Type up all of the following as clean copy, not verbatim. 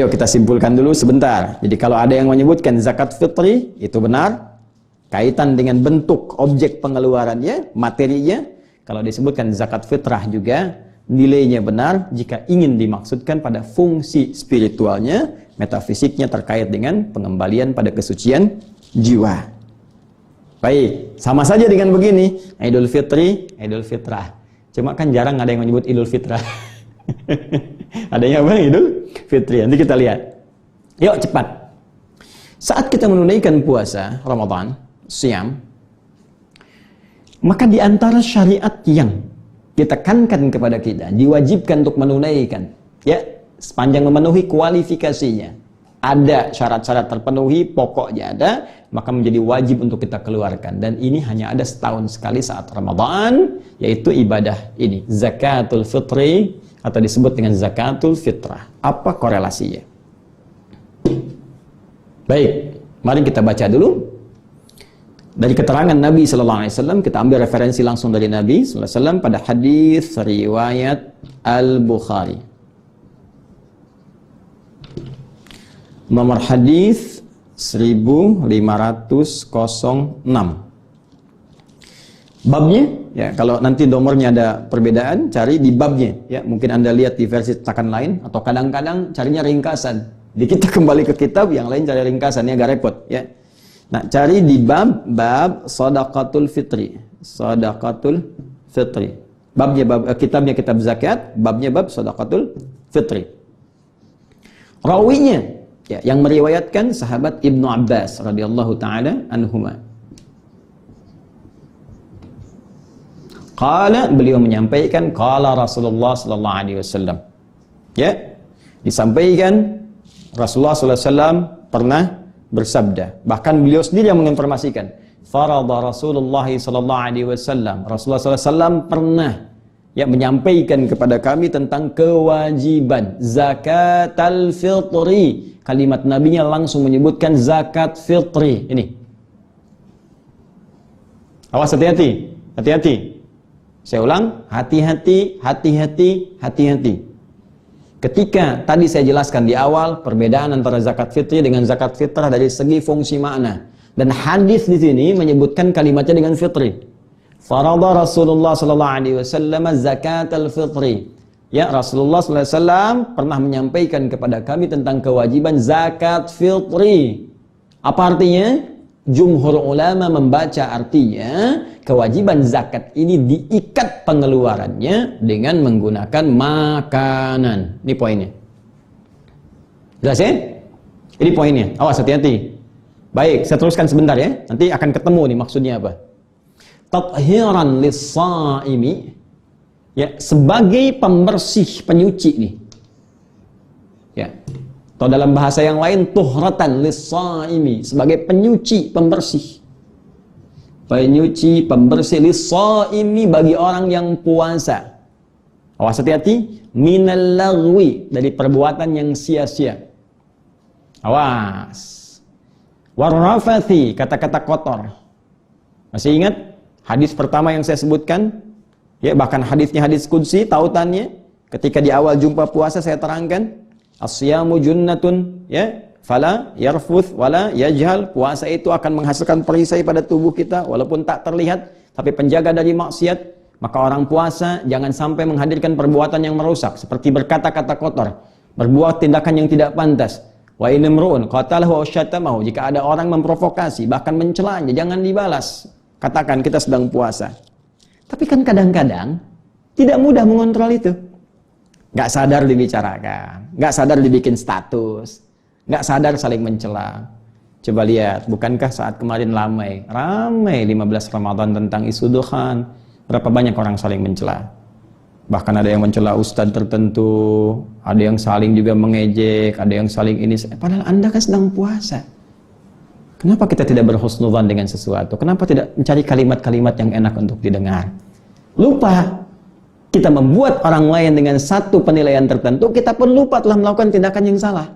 Yuk kita simpulkan dulu sebentar. Jadi kalau ada yang menyebutkan zakat fitri, itu benar. Kaitan dengan bentuk objek pengeluarannya, materinya. Kalau disebutkan zakat fitrah juga, nilainya benar jika ingin dimaksudkan pada fungsi spiritualnya, metafisiknya terkait dengan pengembalian pada kesucian jiwa. Baik, sama saja dengan begini, Idul Fitri, Idul Fitrah. Cuma kan jarang ada yang menyebut Idul Fitrah. Adanya apa? Idul Fitri. Nanti kita lihat. Yuk cepat. Saat kita menunaikan puasa Ramadan, siam, maka di antara syariat yang ditekankan kepada kita, diwajibkan untuk menunaikan, ya, sepanjang memenuhi kualifikasinya, ada syarat-syarat terpenuhi, pokoknya ada, maka menjadi wajib untuk kita keluarkan. Dan ini hanya ada setahun sekali saat Ramadan, yaitu ibadah ini, zakatul fitri, atau disebut dengan zakatul fitrah. Apa korelasinya? Baik, mari kita baca dulu. Dari keterangan Nabi SAW, kita ambil referensi langsung dari Nabi SAW pada hadis riwayat Al-Bukhari. Nomor hadis 1506. Babnya, ya, kalau nanti nomornya ada perbedaan, cari di babnya, ya. Mungkin Anda lihat di versi cetakan lain, atau kadang-kadang carinya ringkasan. Jadi kita kembali ke kitab, yang lain cari ringkasannya agak repot, ya. Nah, cari di bab Shadaqatul Fitri. Shadaqatul Fitri. Babnya kitabnya kitab zakat, babnya bab Shadaqatul Fitri. Rawinya, ya, yang meriwayatkan sahabat Ibnu Abbas radhiyallahu taala anhuma. Qala, beliau menyampaikan, qala Rasulullah sallallahu alaihi wasallam. Ya, disampaikan Rasulullah sallallahu alaihi wasallam pernah bersabda. Bahkan beliau sendiri yang menginformasikan. Farada Rasulullah sallallahu alaihi wasallam. Rasulullah sallallahu alaihi wasallam pernah, ya, menyampaikan kepada kami tentang kewajiban zakatul fitri. Kalimat nabinya langsung menyebutkan zakat fitri. Ini. Awas, hati-hati. Hati-hati. Saya ulang, hati-hati, hati-hati, hati-hati. Ketika tadi saya jelaskan di awal perbedaan antara zakat fitri dengan zakat fitrah dari segi fungsi makna, dan hadis di sini menyebutkan kalimatnya dengan fitri. Farada Rasulullah sallallahu alaihi wasallam zakat al-fitri. Ya, Rasulullah sallallahu alaihi wasallam pernah menyampaikan kepada kami tentang kewajiban zakat fitri. Apa artinya? Jumhur ulama membaca artinya kewajiban zakat ini diikat pengeluarannya dengan menggunakan makanan. Ini poinnya. Jelas ya? Ini poinnya. Awas, hati-hati. Baik, saya teruskan sebentar ya. Nanti akan ketemu nih maksudnya apa. Tathiran lis-shaimi, ya, sebagai pembersih, penyuci nih. Ya. Atau dalam bahasa yang lain, tuhratan lis-shaimi, sebagai penyuci, pembersih. Penyuci, pembersih lis-shaimi, bagi orang yang puasa. Awas, hati-hati, minal lagwi, dari perbuatan yang sia-sia. Awas. Warrafathi, kata-kata kotor. Masih ingat hadis pertama yang saya sebutkan? Ya, bahkan hadisnya hadis qudsi, tautannya. Ketika di awal jumpa puasa saya terangkan, as-siyamu junnatun, ya, fala yarfuth wala yajhal. Puasa itu akan menghasilkan perisai pada tubuh kita walaupun tak terlihat, tapi penjaga dari maksiat. Maka orang puasa jangan sampai menghadirkan perbuatan yang merusak, seperti berkata-kata kotor, berbuat tindakan yang tidak pantas. Wa in imru'un qatalahu aw syatamahu, jika ada orang memprovokasi bahkan mencelanya, jangan dibalas. Katakan kita sedang puasa. Tapi kan kadang-kadang tidak mudah mengontrol itu. Nggak sadar dibicarakan, nggak sadar dibikin status, nggak sadar saling mencela. Coba lihat, bukankah saat kemarin ramai 15 Ramadan tentang isu dukhan, berapa banyak orang saling mencela. Bahkan ada yang mencela ustadz tertentu, ada yang saling juga mengejek, ada yang saling ini. Padahal Anda kan sedang puasa. Kenapa kita tidak berhusnudzan dengan sesuatu? Kenapa tidak mencari kalimat-kalimat yang enak untuk didengar? Lupa. Kita membuat orang lain dengan satu penilaian tertentu, kita pun lupa telah melakukan tindakan yang salah.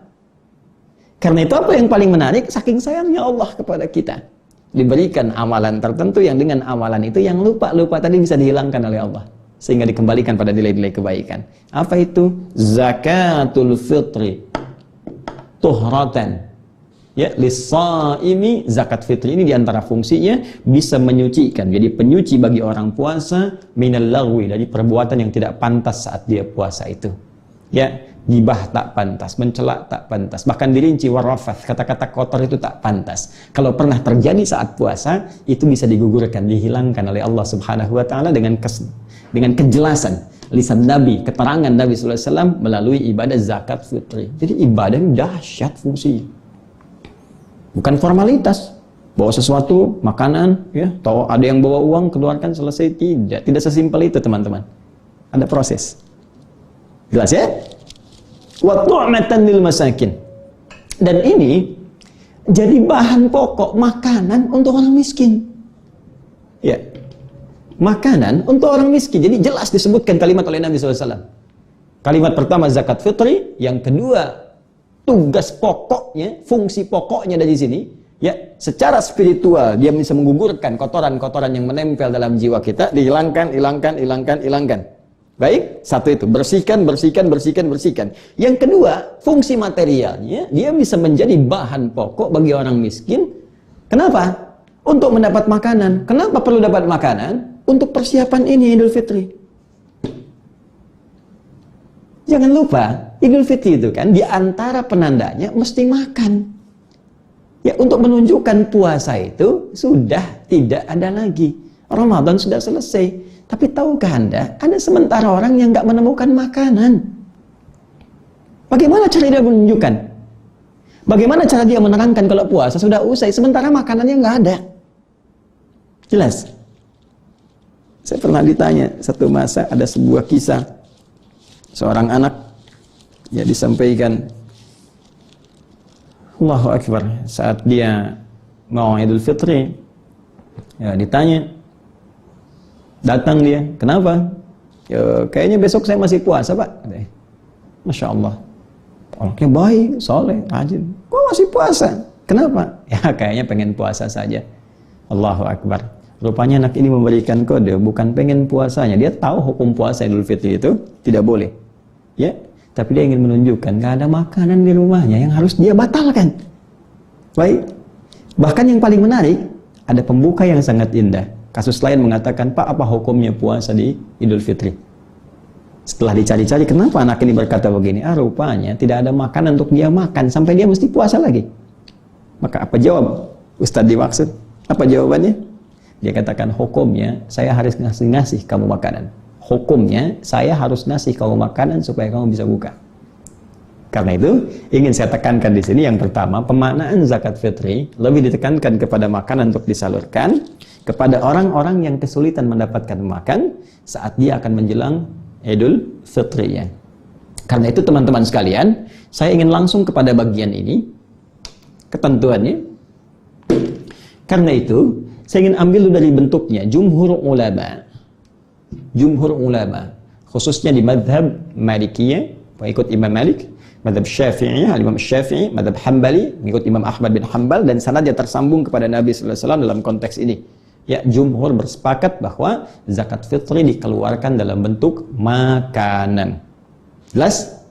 Karena itu apa yang paling menarik? Saking sayangnya Allah kepada kita. Diberikan amalan tertentu yang dengan amalan itu yang lupa-lupa tadi bisa dihilangkan oleh Allah. Sehingga dikembalikan pada nilai-nilai kebaikan. Apa itu? Zakatul fitri. tuhratan. Ya, lis-shaimi, zakat fitri ini diantara fungsinya bisa menyucikan, jadi penyuci bagi orang puasa minal lagwi, dari perbuatan yang tidak pantas saat dia puasa itu. Ya, gibah tak pantas, mencela tak pantas, bahkan dirinci warafath, kata-kata kotor itu tak pantas. Kalau pernah terjadi saat puasa, itu bisa digugurkan, dihilangkan oleh Allah Subhanahu wa taala dengan kejelasan lisan Nabi, keterangan Nabi sallallahu alaihi wasallam melalui ibadah zakat fitri. Jadi ibadah yang dahsyat fungsinya. Bukan formalitas, bawa sesuatu, makanan, ya, atau ada yang bawa uang, keluarkan, selesai. Tidak sesimpel itu, teman-teman. Ada proses. Jelas ya? Wa tu'matan lil masakin. Dan ini jadi bahan pokok makanan untuk orang miskin. Ya. Makanan untuk orang miskin. Jadi jelas disebutkan kalimat oleh Nabi SAW. Kalimat pertama zakat fitri, yang kedua tugas pokoknya, fungsi pokoknya dari sini, ya, secara spiritual dia bisa menggugurkan kotoran-kotoran yang menempel dalam jiwa kita, dihilangkan, hilangkan. Baik, satu itu, bersihkan. Yang kedua, fungsi materialnya, dia bisa menjadi bahan pokok bagi orang miskin. Kenapa? Untuk mendapat makanan. Kenapa perlu dapat makanan? Untuk persiapan ini Idul Fitri. Jangan lupa, Idul Fitri itu kan di antara penandanya mesti makan. Ya, untuk menunjukkan puasa itu sudah tidak ada lagi. Ramadan sudah selesai. Tapi tahukah Anda, ada sementara orang yang nggak menemukan makanan. Bagaimana cara dia menunjukkan? Bagaimana cara dia menerangkan kalau puasa sudah usai, sementara makanannya nggak ada? Jelas? Saya pernah ditanya, satu masa ada sebuah kisah. Seorang anak, ya, disampaikan, Allahu Akbar, saat dia mau Idul Fitri, ya, ditanya, datang dia, kenapa? Ya, kayaknya besok saya masih puasa, Pak. Masya Allah, orangnya baik, soleh, rajin. Kok masih puasa? Kenapa? Ya, kayaknya pengen puasa saja. Allahu Akbar. Rupanya anak ini memberikan kode, bukan pengen puasanya. Dia tahu hukum puasa Idul Fitri itu tidak boleh, ya. Tapi dia ingin menunjukkan gak ada makanan di rumahnya yang harus dia batalkan. Baik. Bahkan yang paling menarik, ada pembuka yang sangat indah. Kasus lain mengatakan, Pak, apa hukumnya puasa di Idul Fitri? Setelah dicari-cari, kenapa anak ini berkata begini? Rupanya tidak ada makanan untuk dia makan sampai dia mesti puasa lagi. Maka apa jawab Ustadz dimaksud? Apa jawabannya? Dia katakan, hukumnya saya harus ngasih kamu makanan. Hukumnya saya harus ngasih kamu makanan supaya kamu bisa buka. Karena itu ingin saya tekankan di sini, yang pertama, pemaknaan zakat fitri lebih ditekankan kepada makanan untuk disalurkan kepada orang-orang yang kesulitan mendapatkan makan saat dia akan menjelang Idul Fitrinya. Karena itu teman-teman sekalian, saya ingin langsung kepada bagian ini, ketentuannya. Karena itu saya ingin ambil dari bentuknya. Jumhur ulama, khususnya di madhab Malikiyah, pengikut Imam Malik, madhab Syafi'iyah, Imam Syafi'i, madhab Hambali, mengikut Imam Ahmad bin Hanbal, dan sanadnya tersambung kepada Nabi sallallahu alaihi wasallam dalam konteks ini. Ya, jumhur bersepakat bahwa zakat fitri dikeluarkan dalam bentuk makanan. Jelas?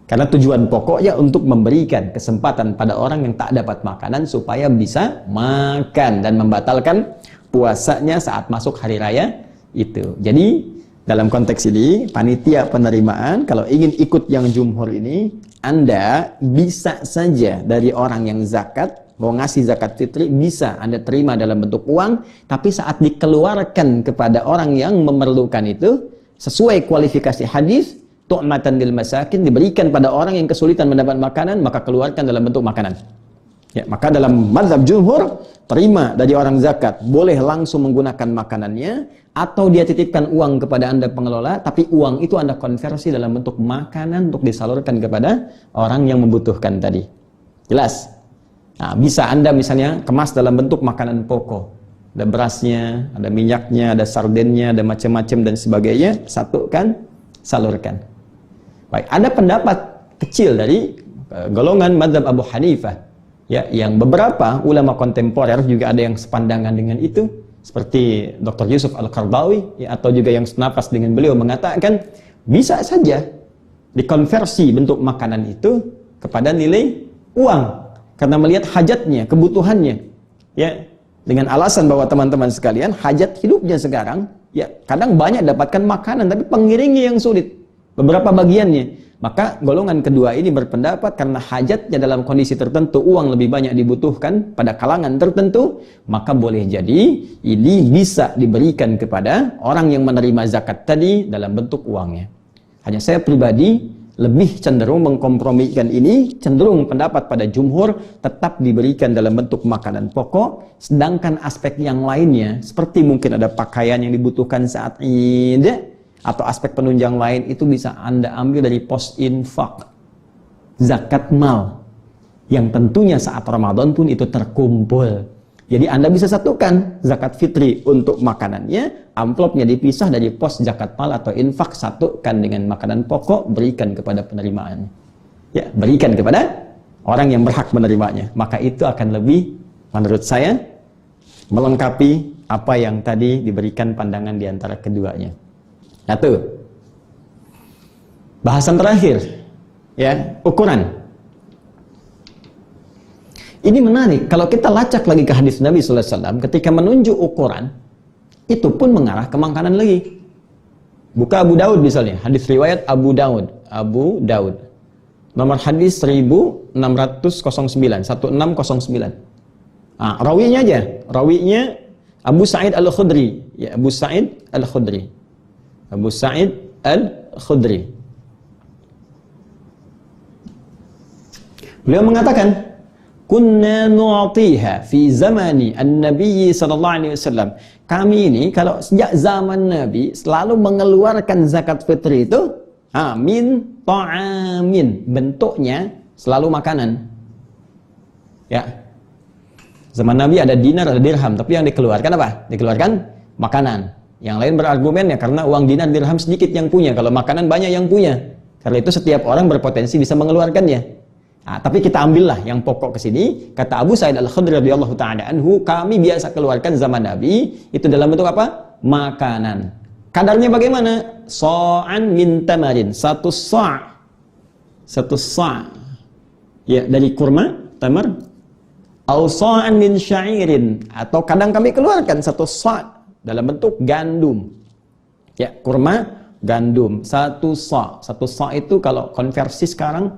Karena tujuan pokoknya untuk memberikan kesempatan pada orang yang tak dapat makanan supaya bisa makan dan membatalkan puasanya saat masuk hari raya itu. Jadi dalam konteks ini, panitia penerimaan kalau ingin ikut yang jumhur ini, Anda bisa saja dari orang yang zakat, mau ngasih zakat fitri, bisa Anda terima dalam bentuk uang, tapi saat dikeluarkan kepada orang yang memerlukan itu, sesuai kualifikasi hadis, tu'matan lil masakin, diberikan pada orang yang kesulitan mendapat makanan, maka keluarkan dalam bentuk makanan. Ya, maka dalam mazhab jumhur, terima dari orang zakat, boleh langsung menggunakan makanannya, atau dia titipkan uang kepada Anda pengelola, tapi uang itu Anda konversi dalam bentuk makanan untuk disalurkan kepada orang yang membutuhkan tadi. Jelas? Nah, bisa Anda misalnya kemas dalam bentuk makanan pokok. Ada berasnya, ada minyaknya, ada sardennya, ada macam-macam dan sebagainya, satukan, salurkan. Baik, ada pendapat kecil dari golongan mazhab Abu Hanifah, ya, yang beberapa ulama kontemporer juga ada yang sepandangan dengan itu, seperti Dr. Yusuf Al-Qardawi, ya, atau juga yang senapas dengan beliau mengatakan bisa saja dikonversi bentuk makanan itu kepada nilai uang karena melihat hajatnya, kebutuhannya. Ya, dengan alasan bahwa teman-teman sekalian, hajat hidupnya sekarang, ya kadang banyak dapatkan makanan, tapi pengiringnya yang sulit. Beberapa bagiannya. Maka golongan kedua ini berpendapat karena hajatnya dalam kondisi tertentu, uang lebih banyak dibutuhkan pada kalangan tertentu, maka boleh jadi ini bisa diberikan kepada orang yang menerima zakat tadi dalam bentuk uangnya. Hanya saya pribadi lebih cenderung mengkompromikan ini, cenderung pendapat pada jumhur tetap diberikan dalam bentuk makanan pokok, sedangkan aspek yang lainnya, seperti mungkin ada pakaian yang dibutuhkan saat Id, atau aspek penunjang lain, itu bisa Anda ambil dari pos infak, zakat mal, yang tentunya saat Ramadan pun itu terkumpul. Jadi Anda bisa satukan zakat fitri untuk makanannya, amplopnya dipisah dari pos zakat mal atau infak, satukan dengan makanan pokok, berikan kepada penerimaannya. Ya, berikan kepada orang yang berhak menerimanya. Maka itu akan lebih, menurut saya, melengkapi apa yang tadi diberikan pandangan di antara keduanya. Satu, bahasan terakhir, ya, ukuran. Ini menarik, kalau kita lacak lagi ke hadis Nabi SAW, ketika menunjuk ukuran, itu pun mengarah ke makanan lagi. Buka Abu Daud misalnya, hadis riwayat Abu Daud. Nomor hadis 1609, 1609. Nah, rawinya aja, rawinya Abu Sa'id Al-Khudri, ya, Abu Sa'id Al-Khudri. Abu Sa'id Al-Khudri. Beliau mengatakan, "Kunna nu'tiha fi zamani an-nabiy sallallahu alaihi wasallam." Kami ini kalau sejak zaman Nabi selalu mengeluarkan zakat fitri itu min ta'amin, bentuknya selalu makanan. Ya. Zaman Nabi ada dinar, ada dirham, tapi yang dikeluarkan apa? Dikeluarkan makanan. Yang lain berargumen ya karena uang dinar dirham sedikit yang punya, kalau makanan banyak yang punya. Karena itu setiap orang berpotensi bisa mengeluarkannya. Nah, tapi kita ambillah yang pokok ke sini. Kata Abu Sa'id Al-Khudri radhiyallahu ta'ala anhu, kami biasa keluarkan zaman Nabi itu dalam bentuk apa? Makanan. Kadarnya bagaimana? Sa'an min tamarin, satu sa'. Ya, dari kurma, tamar. Au sa'an min sya'irin, atau kadang kami keluarkan satu sa' dalam bentuk gandum. Ya, kurma, gandum. Satu sa' itu kalau konversi sekarang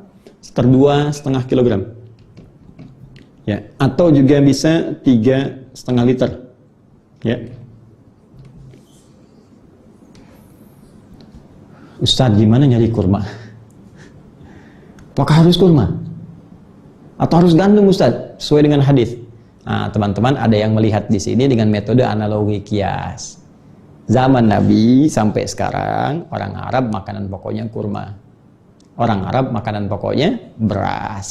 sekitar 2,5 kilogram. Ya, atau juga bisa 3,5 liter. Ya. Ustaz, gimana nyari kurma? Apakah harus kurma? Atau harus gandum, Ustaz? Sesuai dengan hadis. Nah, teman-teman, ada yang melihat di sini dengan metode analogi kias. Zaman Nabi sampai sekarang, orang Arab makanan pokoknya kurma. Orang Arab makanan pokoknya beras,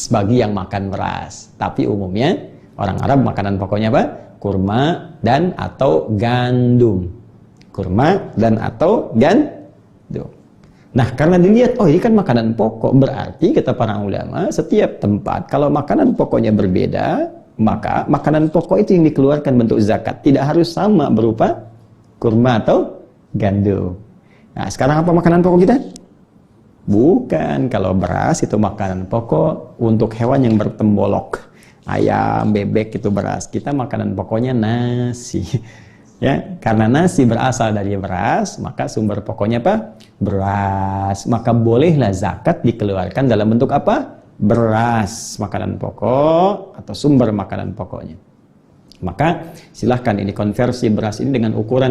bagi yang makan beras. Tapi umumnya, orang Arab makanan pokoknya apa? Kurma dan atau gandum. Kurma dan atau gandum. Nah, karena dilihat, oh ini kan makanan pokok, berarti kata para ulama, setiap tempat, kalau makanan pokoknya berbeda, maka makanan pokok itu yang dikeluarkan bentuk zakat. Tidak harus sama berupa kurma atau gandum. Nah, sekarang apa makanan pokok kita? Bukan. Kalau beras itu makanan pokok untuk hewan yang bertembolok. Ayam, bebek itu beras. Kita makanan pokoknya nasi. Ya, karena nasi berasal dari beras, maka sumber pokoknya apa? Beras. Maka bolehlah zakat dikeluarkan dalam bentuk apa? Beras, makanan pokok atau sumber makanan pokoknya. Maka silahkan ini konversi beras ini dengan ukuran